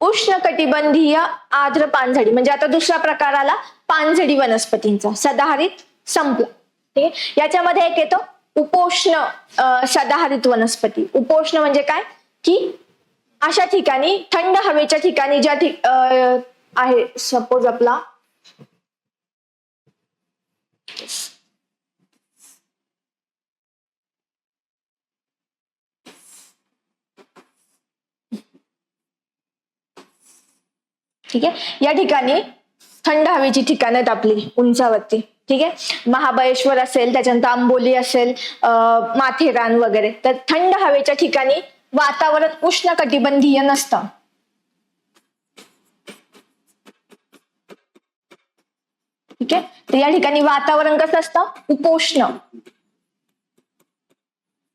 उष्णकटिबंधीय आर्द्र पानझडी, म्हणजे आता दुसरा प्रकार आला पानझडी वनस्पतींचा. सदाहरित संपला. ठीक आहे. याच्यामध्ये एक येतो उपोष्ण सदाहरित वनस्पती. उपोष्ण म्हणजे काय की अशा ठिकाणी थंड हवेच्या ठिकाणी ज्या आहे, सपोज आपला ठीक आहे, या ठिकाणी थंड हवेची ठिकाणं आहेत आपली उंचावरती. ठीक आहे, महाबळेश्वर असेल, त्याच्यानंतर आंबोली असेल, माथेरान वगैरे. तर थंड हवेच्या ठिकाणी वातावरण उष्णकटिबंधीय नसतं. ठीक आहे, तर या ठिकाणी वातावरण कसं असतं, उपोष्ण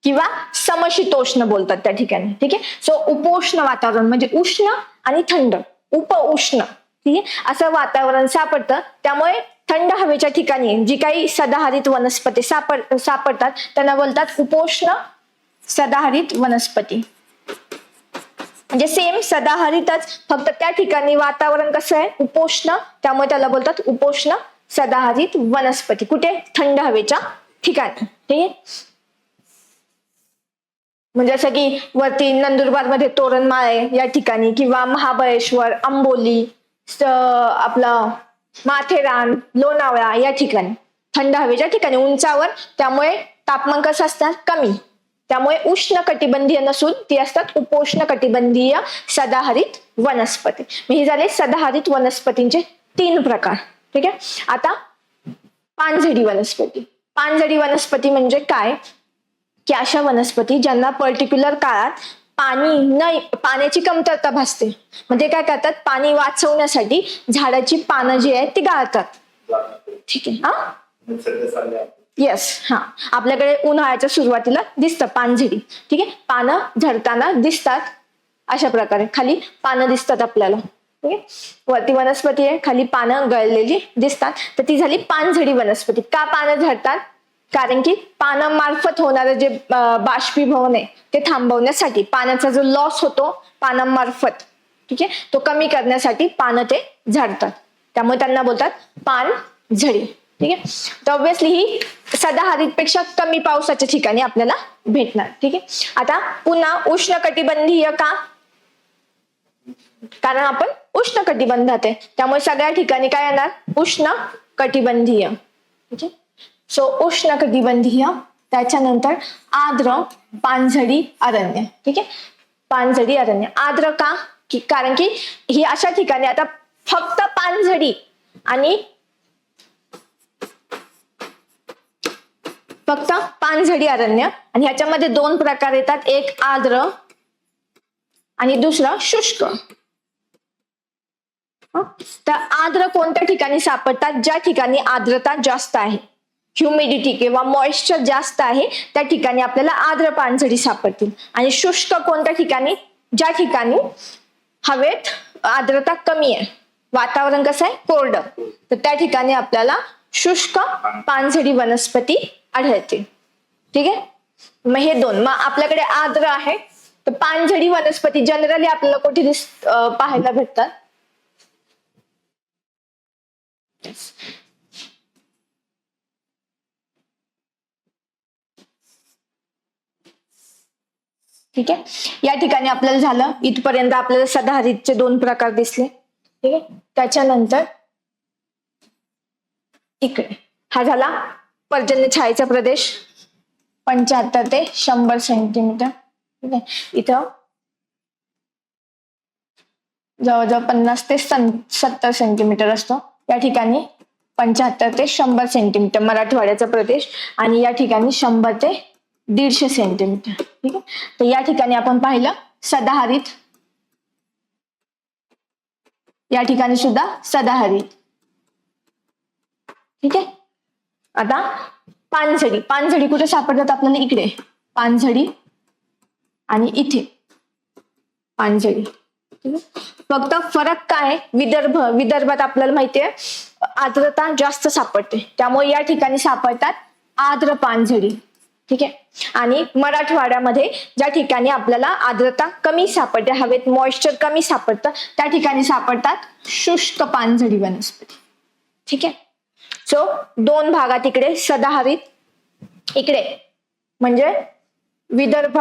किंवा समशीतोष्ण बोलतात त्या ठिकाणी. ठीक आहे, सो उपोष्ण वातावरण म्हणजे उष्ण आणि थंड, उपउष्ण. ठीक आहे, असं वातावरण सापडतं. त्यामुळे थंड हवेच्या ठिकाणी जी काही सदाहरित वनस्पती सापडतात त्यांना बोलतात उपोष्ण सदाहरित वनस्पती. म्हणजे सेम सदाहरितच, फक्त त्या ठिकाणी वातावरण कसं आहे, उपोष्ण, त्यामुळे त्याला बोलतात उपोष्ण सदाहरित वनस्पती. कुठे, थंड हवेच्या ठिकाणी. ठीक आहे, म्हणजे जसं की वरती नंदुरबार मध्ये तोरणमाळे या ठिकाणी, किंवा महाबळेश्वर, आंबोली, आपलं माथेरान, लोणावळा या ठिकाणी थंड हवेच्या ठिकाणी उंचावर, त्यामुळे तापमान कसं असतात, कमी. त्यामुळे उष्ण कटिबंधीय नसून ती असतात उपोष्ण कटिबंधीय सदाहरित वनस्पती. हे झाले सदाहरित वनस्पतींचे 3 प्रकार. ठीक आहे, आता पानझडी वनस्पती. पानझडी वनस्पती म्हणजे काय की अशा वनस्पती ज्यांना पर्टिक्युलर काळात पाण्याची कमतरता भासते. म्हणजे काय करतात, पाणी वाचवण्यासाठी झाडाची पानं जी आहेत ती गाळतात. ठीक आहे, हा येस, हा आपल्याकडे उन्हाळ्याच्या सुरुवातीला दिसतं पानझडी. ठीक आहे, पानं झडताना दिसतात अशा प्रकारे, खाली पानं दिसतात आपल्याला. ठीक आहे, वरती वनस्पती आहे, खाली पानं गळलेली दिसतात, तर ती झाली पानझडी वनस्पती. का पानं झडतात, कारण की पानांमार्फत होणारे जे बाष्पीभवन आहे ते थांबवण्यासाठी, पाण्याचा जो लॉस होतो पानांमार्फत, ठीक आहे, तो कमी करण्यासाठी पानं ते झाडतात. त्यामुळे त्यांना बोलतात पानझडी. ठीक आहे, तर ऑब्व्हियसली ही सदाहरित पेक्षा कमी पावसाच्या ठिकाणी आपल्याला भेटणार. ठीक आहे, आता पुन्हा उष्णकटिबंधीय का, कारण आपण उष्ण कटिबंधात आहे, त्यामुळे सगळ्या ठिकाणी काय येणार, उष्ण कटिबंधीय. ठीक आहे, सो उष्ण कटिबंधीय, त्याच्यानंतर आर्द्र पानझडी अरण्य. ठीक आहे, पानझडी अरण्य आर्द्र का की कारण की ही अशा ठिकाणी, आता फक्त पानझडी आणि फक्त पानझडी अरण्य, आणि ह्याच्यामध्ये 2 प्रकार येतात, एक आर्द्र आणि दुसरा शुष्क. तर आर्द्र कोणत्या ठिकाणी सापडतात, ज्या ठिकाणी आर्द्रता जास्त आहे, ह्युमिडिटी किंवा मॉइश्चर जास्त आहे, त्या ठिकाणी आपल्याला आर्द्र पानझडी सापडतील. आणि शुष्क कोणत्या ठिकाणी, ज्या ठिकाणी हवेत आर्द्रता कमी आहे, वातावरण कसं आहे, कोरडं, तर त्या ठिकाणी आपल्याला शुष्क पानझडी वनस्पती आढळते. ठीक आहे, मग हे 2, मग आपल्याकडे आर्द्र आहे, तर पानझडी वनस्पती जनरली आपल्याला कुठे पाहायला भेटतात, ठीक आहे, या ठिकाणी आपल्याला झालं, इथपर्यंत आपल्याला सदाहरितचे 2 प्रकार दिसले. ठीक आहे, त्याच्यानंतर इकडे हा झाला पर्जन्य छायेचा प्रदेश, 75 ते 100 सेंटीमीटर. ठीक आहे, इथं जवळजवळ 50 ते 70 सेंटीमीटर असतो. या ठिकाणी 75 ते 100 सेंटीमीटर मराठवाड्याचा प्रदेश, आणि या ठिकाणी 100 ते 150 सेंटीमीटर. ठीक आहे, तर या ठिकाणी आपण पाहिलं सदाहरित, या ठिकाणी सुद्धा सदाहरित. ठीक आहे, आता पानझडी. पानझडी कुठे सापडतात आपल्याला, इकडे पानझडी आणि इथे पानझडी. ठीक आहे, फक्त फरक काय, विदर्भात आपल्याला माहितीये आर्द्रता जास्त सापडते, त्यामुळे या ठिकाणी सापडतात आर्द्र पानझडी. ठीक आहे. आणि मराठवाड्यामध्ये ज्या ठिकाणी आपल्याला आर्द्रता कमी सापडते, हवेत मॉइश्चर कमी सापडतं, त्या ठिकाणी सापडतात शुष्क पानझडी वनस्पती. ठीक आहे. सो 2 भागात इकडे सदाहरित, इकडे म्हणजे विदर्भ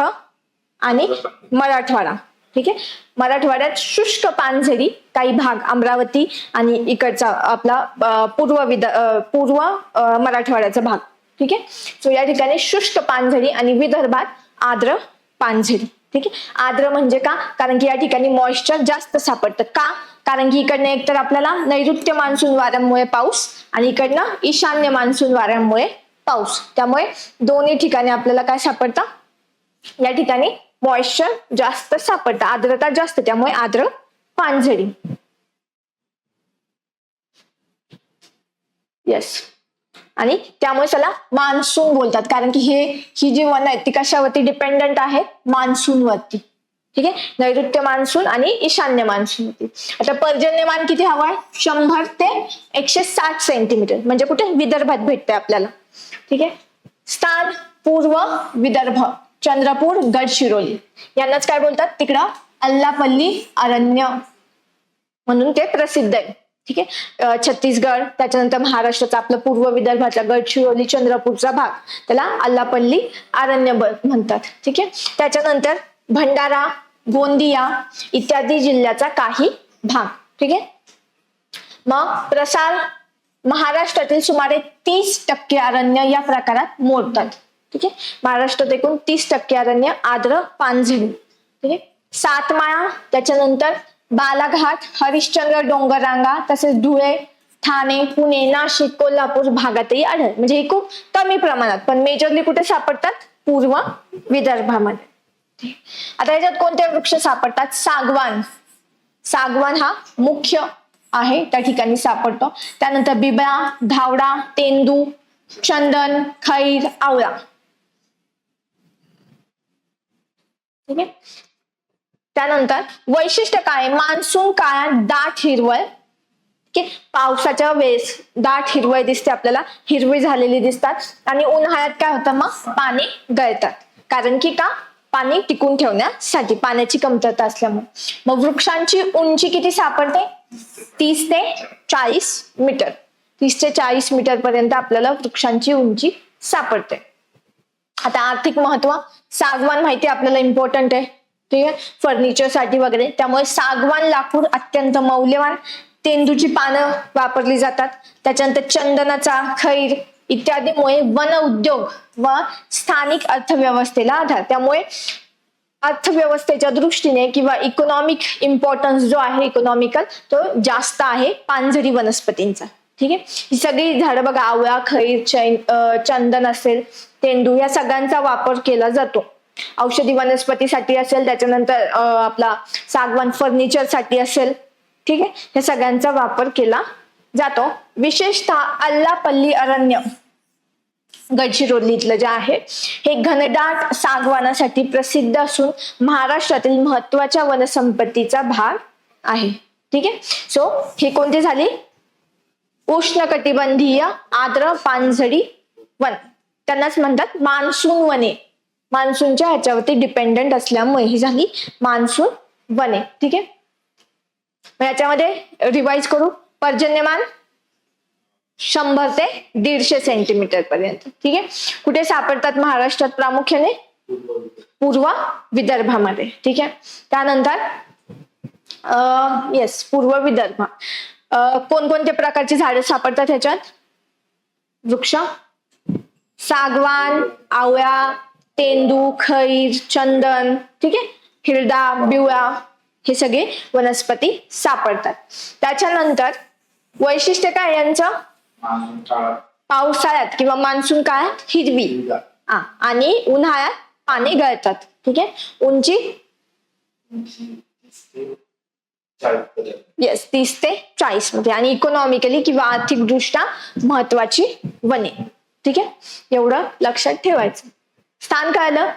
आणि मराठवाडा. ठीक आहे. मराठवाड्यात शुष्क पानझडी, काही भाग अमरावती आणि इकडचा आपला पूर्व मराठवाड्याचा भाग. ठीक आहे. सो या ठिकाणी शुष्क पानझडी आणि विदर्भात आर्द्र पानझडी. ठीक आहे. आर्द्र म्हणजे का? कारण की या ठिकाणी मॉइश्चर जास्त सापडतं. का? कारण की इकडनं एकतर आपल्याला नैऋत्य मान्सून वाऱ्यामुळे पाऊस आणि इकडनं ईशान्य मान्सून वाऱ्यामुळे पाऊस, त्यामुळे दोन्ही ठिकाणी आपल्याला काय सापडतं, या ठिकाणी मॉइश्चर जास्त सापडतं, आर्द्रता जास्त, त्यामुळे आर्द्र पानझडी. येस. आणि त्यामुळे त्याला मान्सून बोलतात, कारण की ही जी वन आहेत ती कशावरती डिपेंडंट आहे? मान्सून वरती. ठीक आहे. नैऋत्य मान्सून आणि ईशान्य मान्सून वरती. आता पर्जन्यमान किती हवंय? 100 ते 160 सेंटीमीटर, म्हणजे कुठे? विदर्भात भेटते आपल्याला. ठीक आहे. स्थान पूर्व विदर्भ, चंद्रपूर, गडचिरोली, यांनाच काय बोलतात? तिकडं अल्लापल्ली अरण्य म्हणून ते प्रसिद्ध आहे. ठीक आहे. छत्तीसगड, त्याच्यानंतर महाराष्ट्राचा आपलं पूर्व विदर्भातला गडचिरोली, चंद्रपूरचा भाग, त्याला अल्लापल्ली अरण्य म्हणतात. ठीक आहे. त्याच्यानंतर भंडारा, गोंदिया इत्यादी जिल्ह्याचा काही भाग. ठीक आहे. मग प्रसार महाराष्ट्रातील सुमारे 30% अरण्य या प्रकारात मोडतात. ठीक आहे. महाराष्ट्रात एकूण 30% अरण्य आर्द्र पानझडी. ठीक आहे. सातमाळा, त्याच्यानंतर बालाघाट, हरिश्चंद्र डोंगररांगा, तसेच धुळे, ठाणे, पुणे, नाशिक, कोल्हापूर भागातही आढळ, म्हणजे हे खूप कमी प्रमाणात, पण मेजरली कुठे सापडतात? पूर्व विदर्भामध्ये. आता याच्यात कोणते वृक्ष सापडतात? सागवान. सागवान हा मुख्य आहे, त्या ठिकाणी सापडतो. त्यानंतर बिबळा, धावडा, तेंदू, चंदन, खैर, आवळा. ठीक आहे. त्यानंतर वैशिष्ट्य काय? मान्सून काळात दाट हिरवळ, पावसाच्या वेळेस दाट हिरवळ दिसते आपल्याला, हिरवी झालेली दिसतात. आणि उन्हाळ्यात काय होतं? मग पाणी गळतात. कारण की का? पाणी टिकून ठेवण्यासाठी, पाण्याची कमतरता असल्यामुळे. मग वृक्षांची उंची किती सापडते? 30 ते 40 मीटर. 30 ते 40 मीटर पर्यंत आपल्याला वृक्षांची उंची सापडते. आता आर्थिक महत्व, सागवान माहिती आपल्याला इम्पॉर्टंट आहे. ठीक आहे. फर्निचर साठी वगैरे, त्यामुळे सागवान लाकूड अत्यंत मौल्यवान. तेंदूची पानं वापरली जातात. त्याच्यानंतर चंदनाचा, खैर इत्यादीमुळे वन उद्योग व स्थानिक अर्थव्यवस्थेला आधार. त्यामुळे अर्थव्यवस्थेच्या दृष्टीने किंवा इकॉनॉमिक इम्पॉर्टन्स जो आहे, इकॉनॉमिकल, तो जास्त आहे पानझडी वनस्पतींचा. ठीक आहे. ही सगळी झाडं बघा, आवळा, खैर, चंदन असेल, तेंदू, या सगळ्यांचा वापर केला जातो. औषधी वनस्पतीसाठी असेल, त्याच्यानंतर आपला सागवान फर्निचर साठी असेल. ठीक आहे. या सगळ्यांचा वापर केला जातो. विशेषतः अल्लापल्ली अरण्य गडचिरोलीतलं जे आहे, हे घनदाट सागवानासाठी प्रसिद्ध असून महाराष्ट्रातील महत्वाच्या वनसंपत्तीचा भाग आहे. ठीक आहे. सो ही कोणती झाली? उष्णकटिबंधीय आर्द्र पानझडी वन, त्यांनाच म्हणतात मान्सून वने. मान्सूनच्या ह्याच्यावरती डिपेंडंट असल्यामुळे ही झाली मान्सून वने. ठीक आहे. याच्यामध्ये रिवाइज करू. पर्जन्यमान 100 ते 150 सेंटीमीटर पर्यंत. ठीक आहे. कुठे सापडतात महाराष्ट्रात? प्रामुख्याने पूर्व विदर्भामध्ये. ठीक आहे. त्यानंतर येस, पूर्व विदर्भ. कोणकोणत्या प्रकारची झाडे सापडतात ह्याच्यात? वृक्ष सागवान, आवळा, तेंदू, खैर, चंदन. ठीक आहे. हिरडा, बिवळा, हे सगळे वनस्पती सापडतात. त्याच्यानंतर वैशिष्ट्य काय यांचं? पावसाळ्यात किंवा मान्सून काळात हिरवी आणि उन्हाळ्यात पाणी गळतात. ठीक आहे. उंची येस 30 ते 40 मध्ये, आणि इकॉनॉमिकली किंवा आर्थिक दृष्ट्या महत्वाची वने. ठीक आहे. एवढं लक्षात ठेवायचं. स्थान कळलं.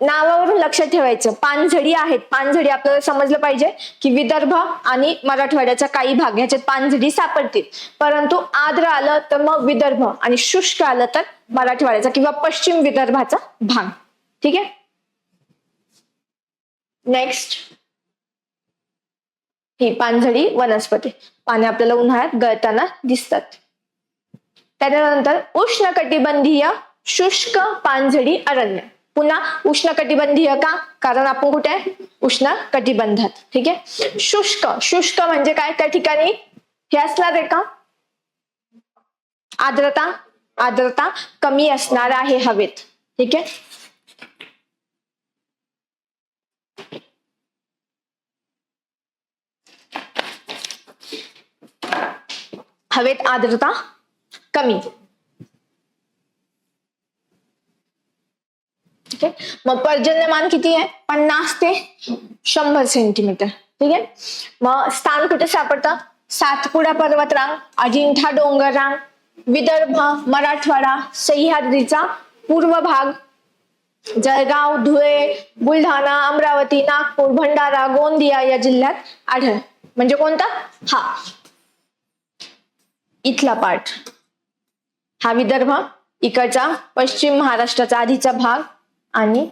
नावावरून लक्षात ठेवायचं, पानझडी आहेत. पानझडी आपल्याला समजलं पाहिजे की विदर्भ आणि मराठवाड्याचा काही भाग ह्याच्यात पानझडी सापडतील, परंतु आर्द्र आलं तर मग विदर्भ आणि शुष्क आलं तर मराठवाड्याचा किंवा पश्चिम विदर्भाचा भाग. ठीक आहे. नेक्स्ट, ही पानझडी वनस्पती, पाने आपल्याला उन्हाळ्यात गळताना दिसतात. त्यानंतर उष्णकटिबंधीय शुष्क पानझडी अरण्य. पुन्हा उष्णकटिबंधीय का, कारण आपण कुठे आहे, उष्ण कटिबंधात. ठीक आहे. शुष्क, शुष्क म्हणजे काय, त्या ठिकाणी हे असणार आहे का, आर्द्रता, आर्द्रता कमी असणार आहे हवेत. ठीक आहे. हवेत आर्द्रता कमी. ठीक आहे. मग पर्जन्यमान किती आहे, 50 ते 100 सेंटीमीटर. ठीक आहे. मग स्थान कुठे सापडतं, सातपुडा पर्वतरांग, अजिंठा डोंगररांग, विदर्भ, मराठवाडा, सह्याद्रीचा पूर्व भाग, जळगाव, धुळे, बुलढाणा, अमरावती, नागपूर, भंडारा, गोंदिया या जिल्ह्यात आढळ. म्हणजे कोणता, हा इथला पार्ट, हा विदर्भ, इकडचा पश्चिम महाराष्ट्राचा आधीचा भाग आणि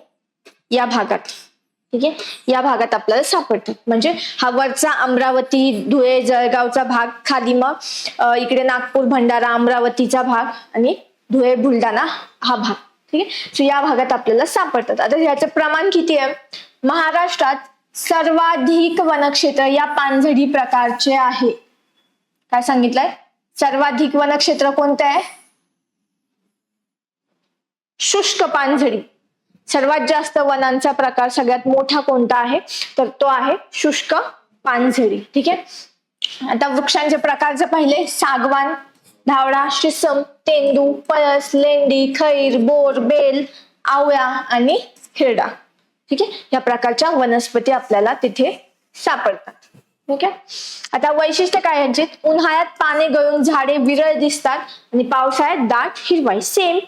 या भागात. ठीक आहे. या भागात आपल्याला सापडतात. म्हणजे हा वरचा अमरावती, धुळे, जळगावचा भाग, खाली मग इकडे नागपूर, भंडारा, अमरावतीचा भाग आणि धुळे, बुलढाणा हा भाग. ठीक आहे. सो या भागात आपल्याला सापडतात. आता ह्याचं प्रमाण किती आहे, महाराष्ट्रात सर्वाधिक वनक्षेत्र या पानझडी प्रकारचे आहे. काय सांगितलंय, सर्वाधिक वनक्षेत्र कोणतं आहे, शुष्क पानझडी. सर्वात जास्त वनांचा प्रकार सगळ्यात मोठा कोणता आहे, तर तो आहे शुष्क पानझडी. ठीक आहे. आता वृक्षांचे प्रकार जर पाहिले, सागवान, धावडा, शिसम, तेंदू, पळस, लेंडी, खैर, बोर, बेल, आवळा आणि हिरडा. ठीक आहे. या प्रकारच्या वनस्पती आपल्याला तिथे सापडतात. ठीक आहे. आता वैशिष्ट्य काय यांची, उन्हाळ्यात पाने गळून झाडे विरळ दिसतात आणि पावसाळ्यात दाट हिरवाई. सेम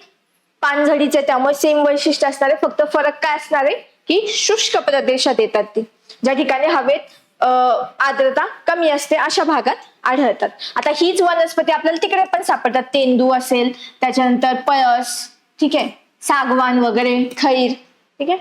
पानझडीचे, त्यामुळे सेम वैशिष्ट्य असणार आहे, फक्त फरक काय असणार आहे की शुष्क प्रदेशात येतात ती, ज्या ठिकाणी हवेत आर्द्रता कमी असते अशा भागात आढळतात. आता हीच वनस्पती आपल्याला तिकडे पण सापडतात, तेंदू असेल, त्याच्यानंतर पळस, ठीक आहे, सागवान वगैरे, खैर. ठीक आहे.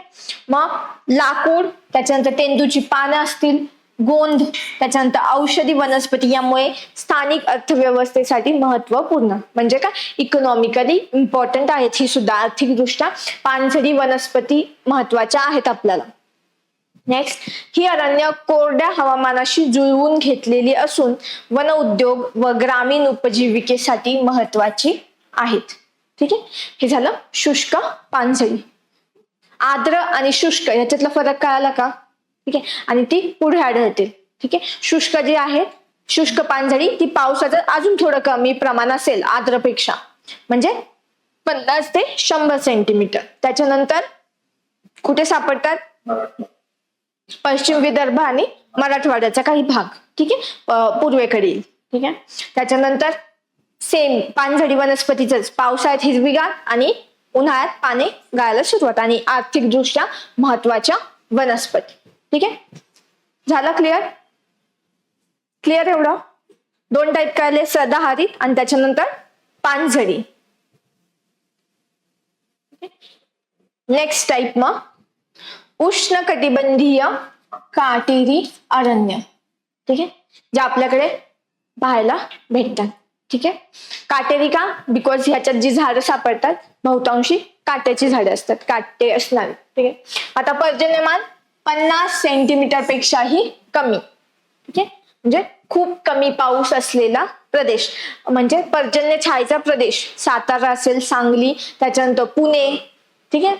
मग लाकूड, त्याच्यानंतर तेंदूची पानं असतील, गोंद, त्याच्यानंतर औषधी वनस्पती, यामुळे स्थानिक अर्थव्यवस्थेसाठी महत्वपूर्ण, म्हणजे का इकॉनॉमिकली इम्पॉर्टंट आहेत ही सुद्धा, आर्थिकदृष्ट्या पानझडी वनस्पती महत्वाच्या आहेत आपल्याला. नेक्स्ट, ही अरण्य कोरड्या हवामानाशी जुळवून घेतलेली असून वन उद्योग व ग्रामीण उपजीविकेसाठी महत्वाची आहेत. ठीक आहे. हे झालं शुष्क पानझडी. आर्द्र आणि शुष्क याच्यातला फरक कळाला का, ठीक आहे, आणि ती पुढे आढळते. ठीक आहे. शुष्क जी आहे, शुष्क पानझडी, ती पावसाचं अजून थोडं कमी प्रमाण असेल आर्द्रपेक्षा, म्हणजे 50 ते 100 सेंटीमीटर. त्याच्यानंतर कुठे सापडतात, पश्चिम विदर्भ आणि मराठवाड्याचा काही भाग. ठीक आहे, पूर्वेकडील. ठीक आहे. त्याच्यानंतर सेम पानझडी वनस्पतीच पावसाळ्यात हिरवीगार आणि उन्हाळ्यात पाने गाळायला सुरुवात, आणि आर्थिकदृष्ट्या महत्वाच्या वनस्पती. ठीक आहे. झालं क्लिअर, क्लिअर एवढं. 2 टाईप कळले, सदाहरित आणि त्याच्यानंतर पानझडी. नेक्स्ट टाईप मग उष्णकटिबंधीय काटेरी अरण्य. ठीक आहे. जे आपल्याकडे पाहायला भेटतात. ठीक आहे. काटेरी का, बिकॉज ह्याच्यात जी झाडं सापडतात बहुतांशी काट्याची झाडं असतात, काटे असणार. ठीक आहे. आता पर्जन्यमान 50 सेंटीमीटर पेक्षाही कमी. ठीक आहे. म्हणजे खूप कमी पाऊस असलेला प्रदेश, म्हणजे पर्जन्य छायेचा प्रदेश. सातारा असेल, सांगली, त्याच्यानंतर पुणे. ठीक आहे.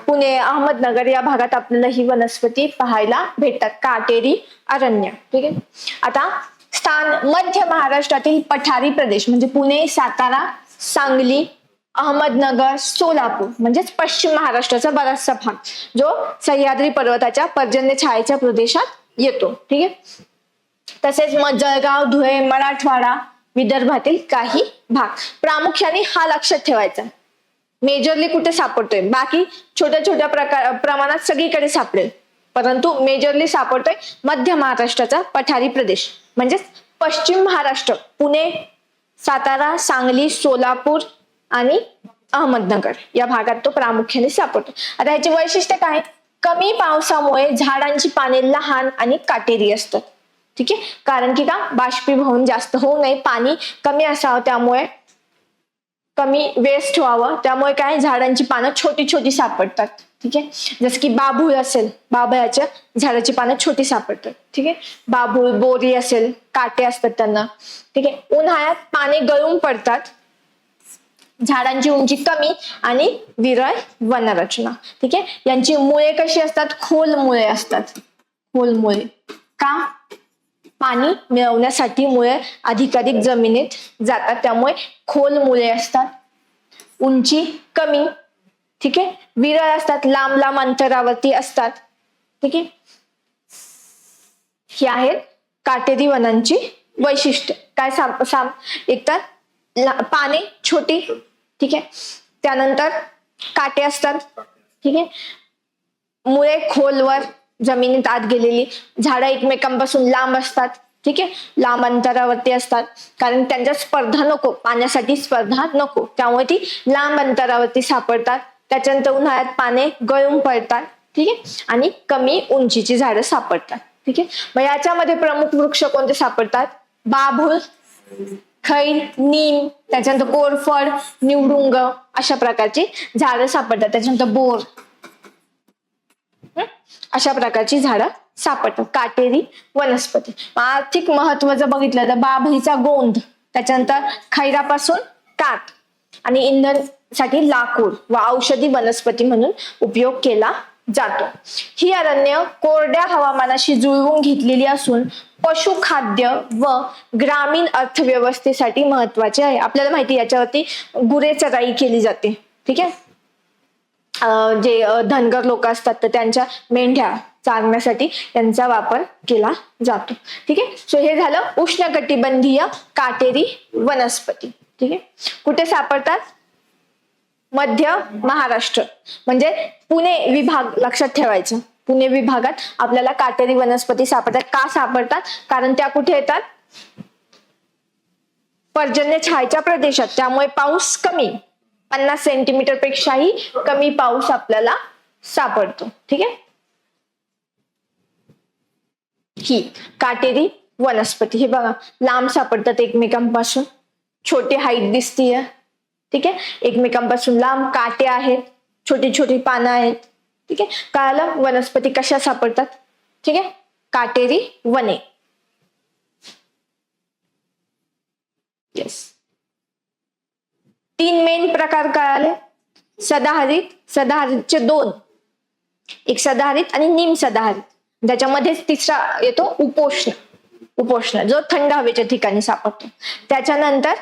पुणे, अहमदनगर या भागात आपल्याला ही वनस्पती पाहायला भेटतात, काटेरी अरण्य. ठीक आहे. आता स्थान मध्य महाराष्ट्रातील पठारी प्रदेश, म्हणजे पुणे, सातारा, सांगली, अहमदनगर, सोलापूर, म्हणजेच पश्चिम महाराष्ट्राचा बराचसा भाग जो सह्याद्री पर्वताच्या पर्जन्य छायेच्या प्रदेशात येतो. ठीक आहे. तसेच मग जळगाव, धुळे, मराठवाडा, विदर्भातील काही भाग. प्रामुख्याने हा लक्षात ठेवायचा, मेजरली कुठे सापडतोय, बाकी छोट्या छोट्या प्रमाणात सगळीकडे सापडेल, परंतु मेजरली सापडतोय मध्य महाराष्ट्राचा पठारी प्रदेश म्हणजेच पश्चिम महाराष्ट्र, पुणे, सातारा, सांगली, सोलापूर आणि अहमदनगर या भागात तो प्रामुख्याने सापडतो. आता ह्याचे वैशिष्ट्य काय? कमी पावसामुळे झाडांची पाने लहान आणि काटेरी असतात. ठीक आहे, कारण की का बाष्पीभवन जास्त होऊ नये, पाणी कमी असावं, त्यामुळे कमी वेस्ट व्हावं, त्यामुळे काय झाडांची पानं छोटी छोटी सापडतात. ठीक आहे, जसं की बाभूळ असेल, बाभळाच्या झाडाची पानं छोटी सापडतात. ठीक आहे, बाभूळ, बोरी असेल, काटे असतात त्यांना. ठीक आहे, उन्हाळ्यात पाने गळून पडतात, झाडांची उंची कमी आणि विरळ वनरचना. ठीक आहे, यांची मुळे कशी असतात? खोल मुळे असतात. खोल मुळे का? पाणी मिळवण्यासाठी मुळे अधिकाधिक जमिनीत जातात, त्यामुळे खोल मुळे असतात. उंची कमी. ठीक आहे, विरळ असतात, लांब लांब अंतरावरती असतात. ठीक आहे, ही आहेत काटेरी वनांची वैशिष्ट्य. काय एकतर पाने छोटी. ठीक आहे, त्यानंतर काटे असतात. ठीक आहे, मुळे खोलवर जमिनीत आत गेलेली, झाडं एकमेकांपासून लांब असतात. ठीक आहे, लांब अंतरावरती असतात, कारण त्यांच्या स्पर्धा नको, पाण्यासाठी स्पर्धा नको, त्यामुळे ती लांब अंतरावरती सापडतात. त्याच्यानंतर उन्हाळ्यात पाने गळून पडतात. ठीक आहे, आणि कमी उंचीची झाडं सापडतात. ठीक आहे, मग याच्यामध्ये प्रमुख वृक्ष कोणते सापडतात? बाभूळ, खैर, नीम, त्याच्यानंतर कोरफड, निवडुंग अशा प्रकारची झाडं सापडतात. त्याच्यानंतर बोर, अशा प्रकारची झाडं सापडतात. काटेरी वनस्पती. आर्थिक महत्व जर बघितलं तर बाभळीचा गोंद, त्याच्यानंतर खैरापासून काठ आणि इंधन साठी लाकूड व औषधी वनस्पती म्हणून उपयोग केला जातो. ही अरण्य कोरड्या हवामानाशी जुळवून घेतलेली असून पशुखाद्य व ग्रामीण अर्थव्यवस्थेसाठी महत्वाचे आहे. आपल्याला माहिती याच्यावरती गुरे चराई केली जाते. ठीक आहे, जे धनगर लोक असतात तर त्यांच्या मेंढ्या चारण्यासाठी यांचा वापर केला जातो. ठीक आहे, सो हे झालं उष्णकटिबंधीय काटेरी वनस्पती. ठीक आहे, कुठे सापडतात? मध्य महाराष्ट्र म्हणजे पुणे विभाग लक्षात ठेवायचं. पुणे विभागात आपल्याला काटेरी वनस्पती सापडतात. का सापडतात? कारण त्या कुठे येतात? पर्जन्य छायेच्या प्रदेशात, त्यामुळे पाऊस कमी, 50 सेंटीमीटर पेक्षाही कमी पाऊस आपल्याला सापडतो. ठीक आहे, ही काटेरी वनस्पती हे बघा लांब सापडतात एकमेकांपासून, छोटी हाईट दिसतीये. ठीक आहे, एकमेकांपासून लांब, काटे आहेत, छोटी छोटी पानं आहेत. ठीक आहे, कळालं वनस्पती कशा सापडतात. ठीक आहे, काटेरी वने. येस, 3 मेन प्रकार कळाले. सदाहरित, सदाहरितचे 2, एक सदाहरित आणि निम सदाहरित. त्याच्यामध्ये तिसरा येतो उपोष्ण. उपोष्ण जो थंड हवेच्या ठिकाणी सापडतो. त्याच्यानंतर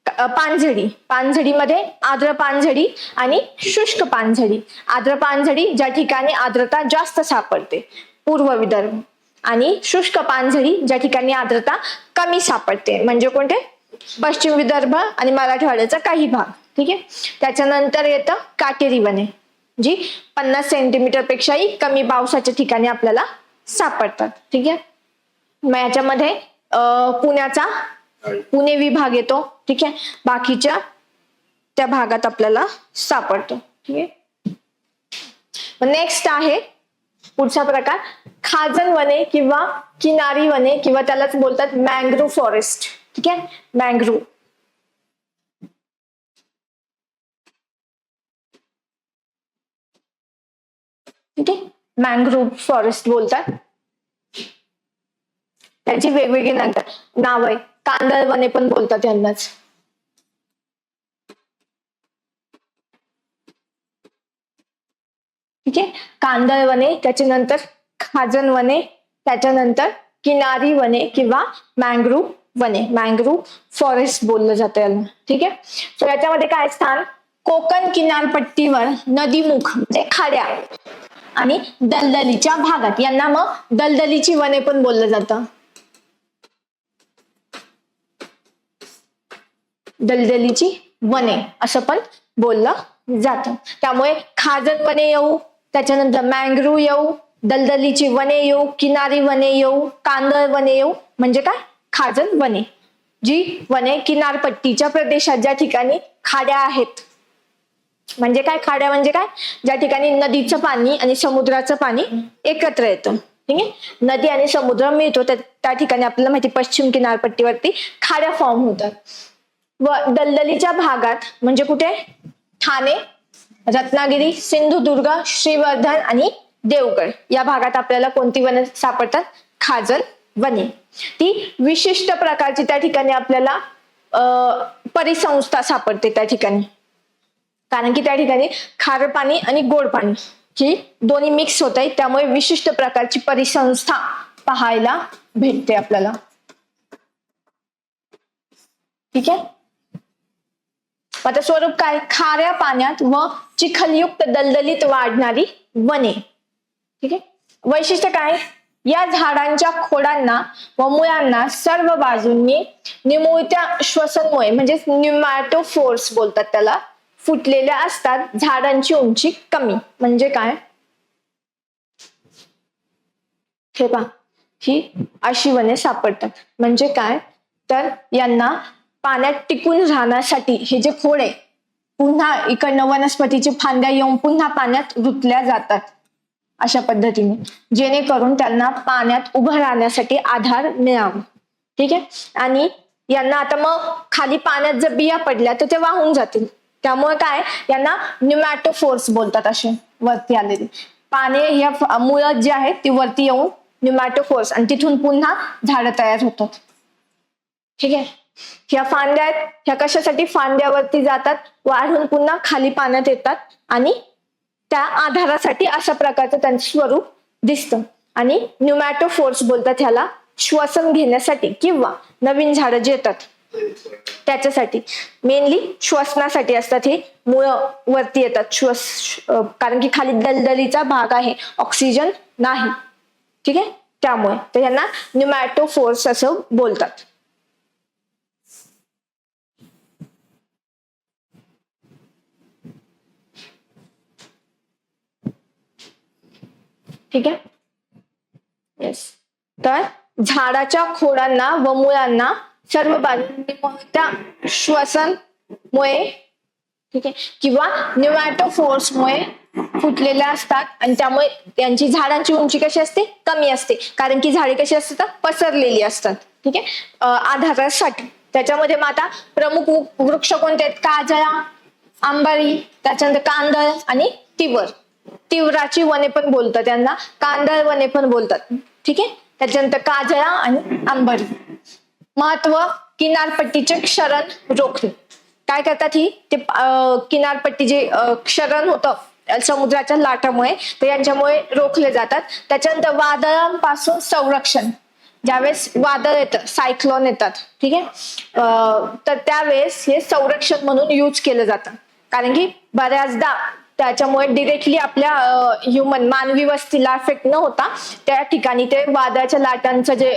पानझडी. पानझडीमध्ये आर्द्र पानझडी आणि शुष्क पानझडी. आर्द्र पानझडी ज्या ठिकाणी आर्द्रता जास्त सापडते, पूर्व विदर्भ, आणि शुष्क पानझडी ज्या ठिकाणी आर्द्रता कमी सापडते, म्हणजे कोणते? पश्चिम विदर्भ आणि मराठवाड्याचा काही भाग. ठीक आहे, त्याच्यानंतर येतं काटेरी वने, जी 50 सेंटीमीटर पेक्षाही कमी पावसाच्या ठिकाणी आपल्याला सापडतात. ठीक आहे, मग याच्यामध्ये पुणे विभाग येतो. ठीक आहे, बाकीच्या त्या भागात आपल्याला सापडतो. ठीक आहे, नेक्स्ट आहे पुढचा प्रकार खाजन वने किंवा किनारी वने, किंवा त्यालाच बोलतात मँग्रोव्ह फॉरेस्ट. ठीक आहे, मँग्रोव्ह. ठीक आहे, मँग्रोव्ह फॉरेस्ट बोलतात. त्याची वेगवेगळी नाव आहे. कांदळवने पण बोलतात यांनाच. ठीक आहे, कांदळवने, त्याच्यानंतर खाजन वने, त्याच्यानंतर किनारी वने किंवा मँग्रोव्ह वने, मँग्रोव्ह फॉरेस्ट बोललं जातं यांना. ठीक आहे, सो याच्यामध्ये काय स्थान? कोकण किनारपट्टीवर नदीमुख म्हणजे खाड्या आणि दलदलीच्या भागात, यांना मग दलदलीची वने पण बोललं जातं. दलदलीची वने असं पण बोललं जातं. त्यामुळे खाजण वने येऊ, त्याच्यानंतर मँग्रोव्ह येऊ, दलदलीची वने येऊ, किनारी वने येऊ, कांदळ वने येऊ, म्हणजे काय खाजण वने. जी वने किनारपट्टीच्या प्रदेशात ज्या ठिकाणी खाड्या आहेत, म्हणजे काय खाड्या म्हणजे काय, ज्या ठिकाणी नदीचं पाणी आणि समुद्राचं पाणी एकत्र येतं. ठीक आहे, नदी आणि समुद्र मिळतो त्या ठिकाणी आपल्याला माहिती पश्चिम किनारपट्टीवरती खाड्या फॉर्म होतात. व दलदलीच्या भागात म्हणजे कुठे, ठाणे, रत्नागिरी, सिंधुदुर्ग, श्रीवर्धन आणि देवगड या भागात आपल्याला कोणती वने सापडतात, खाजण वने. ती विशिष्ट प्रकारची त्या ठिकाणी आपल्याला परिसंस्था सापडते त्या ठिकाणी, कारण की त्या ठिकाणी खारं पाणी आणि गोड पाणी ही दोन्ही मिक्स होत आहे, त्यामुळे विशिष्ट प्रकारची परिसंस्था पाहायला भेटते आपल्याला. ठीक आहे, आता स्वरूप काय, खाऱ्या पाण्यात व चिखलयुक्त दलदलीत वाढणारी वने. ठीक आहे, वैशिष्ट्य काय, या झाडांच्या खोडांना व मुळांना सर्व बाजूंनी निमुळत्या श्वसनमुळे म्हणजे न्यूमॅटोफोर्स बोलतात त्याला, फुटलेल्या असतात. झाडांची उंची कमी म्हणजे काय, हे पहा ही अशी वने सापडतात. म्हणजे काय, तर यांना पाण्यात टिकून राहण्यासाठी हे जे खोड आहे पुन्हा इकडनं वनस्पतीची फांद्या येऊन पुन्हा पाण्यात रुतल्या जातात अशा पद्धतीने, जेणेकरून त्यांना पाण्यात उभं राहण्यासाठी आधार मिळावा. ठीक आहे, आणि यांना आता मग खाली पाण्यात जर बिया पडल्या तर ते वाहून जातील, त्यामुळे काय यांना न्यूमॅटोफोर्स बोलतात. असे वरती आलेले पाने ह्या मुळं जी आहेत ती वरती येऊन न्यूमॅटोफोर्स आणि तिथून पुन्हा झाडं तयार होतात. ठीक आहे, ह्या फांद्या आहेत, ह्या कशासाठी फांद्यावरती जातात, वाढून पुन्हा खाली पाण्यात येतात आणि त्या आधारासाठी अशा प्रकारचं त्यांचं स्वरूप दिसतं. आणि न्यूमॅटोफोर्स बोलतात ह्याला, श्वसन घेण्यासाठी किंवा नवीन झाडं जे येतात त्याच्यासाठी, मेनली श्वसनासाठी असतात. हे मुळं वरती येतात कारण की खाली दलदलीचा भाग आहे, ऑक्सिजन नाही. ठीक आहे, त्यामुळे तर यांना न्यूमॅटोफोर्स असं बोलतात. ठीक आहे, येस, तर झाडाच्या खोडांना व मुळांना सर्व बाजूंनी त्या श्वसनमुळे, ठीक आहे, किंवा न्यूमॅटोफोर्समुळे फुटलेल्या असतात आणि त्यामुळे त्यांची झाडांची उंची कशी असते, कमी असते, कारण की झाडे कशी असतात, पसरलेली असतात. ठीक आहे, आधारासाठी. त्याच्यामध्ये मग आता प्रमुख वृक्ष कोणते आहेत, काजळा, आंबारी, त्याच्यानंतर कांदळ आणि तिवर. तिवराची वने पण बोलतात त्यांना, कांदळ वने पण बोलतात. ठीक आहे, त्याच्यानंतर काजळा आणि आंबारी. महत्व, किनारपट्टीचे क्षरण रोखणे. काय करतात ही, ते किनारपट्टी जे क्षरण होतं समुद्राच्या लाटामुळे तर यांच्यामुळे रोखले जातात. त्याच्यानंतर वादळांपासून संरक्षण, ज्यावेळेस वादळ येतं, सायक्लोन येतात, ठीक आहे, तर त्यावेळेस हे संरक्षण म्हणून यूज केलं जातं. कारण की बऱ्याचदा त्याच्यामुळे डिरेक्टली आपल्या मानवी वस्तीला इफेक्ट न होता त्या ठिकाणी ते वादळाच्या लाटांचं जे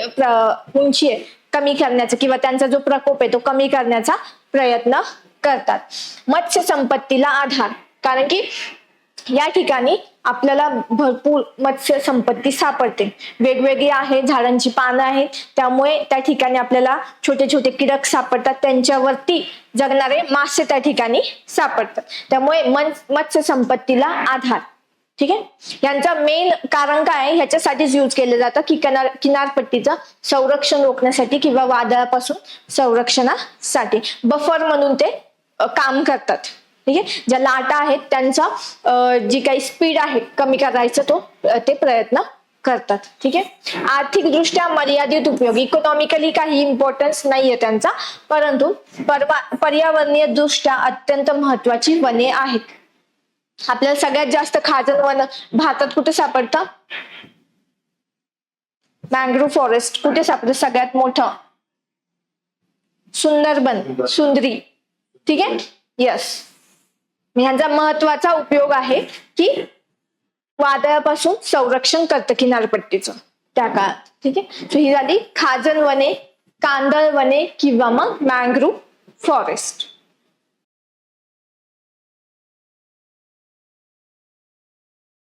उंची आहे कमी करण्याचा किंवा त्यांचा जो प्रकोप आहे तो कमी करण्याचा प्रयत्न करतात. मत्स्य संपत्तीला आधार, कारण की या ठिकाणी आपल्याला भरपूर मत्स्य संपत्ती सापडते, वेगवेगळी आहे, झाडांची पानं आहेत, त्यामुळे त्या ठिकाणी आपल्याला छोटे छोटे कीटक सापडतात, त्यांच्यावरती जगणारे मासे त्या ठिकाणी सापडतात. त्यामुळे मत्स्य संपत्तीला आधार. ठीक आहे, यांचा मेन कारण काय आहे, ह्याच्यासाठीच यूज केलं जातं की किनारपट्टीचं संरक्षण रोखण्यासाठी किंवा वादळापासून संरक्षणासाठी बफर म्हणून ते काम करतात. ठीक आहे, ज्या लाटा आहेत त्यांचा जी काही स्पीड आहे कमी करायचं ते प्रयत्न करतात. ठीक आहे, आर्थिक दृष्ट्या मर्यादित उपयोग, इकॉनॉमिकली काही इम्पॉर्टन्स नाहीये त्यांचा, परंतु पर्यावरणीय दृष्ट्या अत्यंत महत्वाची वने आहेत. आपल्याला सगळ्यात जास्त खाजण वन भारतात कुठे सापडतं, मँग्रोव्ह फॉरेस्ट. कुठे सापडतं सगळ्यात मोठं, सुंदरबन, सुंदरी. ठीक आहे, यस, ह्यांचा महत्वाचा उपयोग आहे की वादळापासून संरक्षण करतं किनारपट्टीचं त्या काळात. ठीक आहे, ही झाली खाजण वने, कांदळ वने किंवा मग मँग्रोव्ह फॉरेस्ट.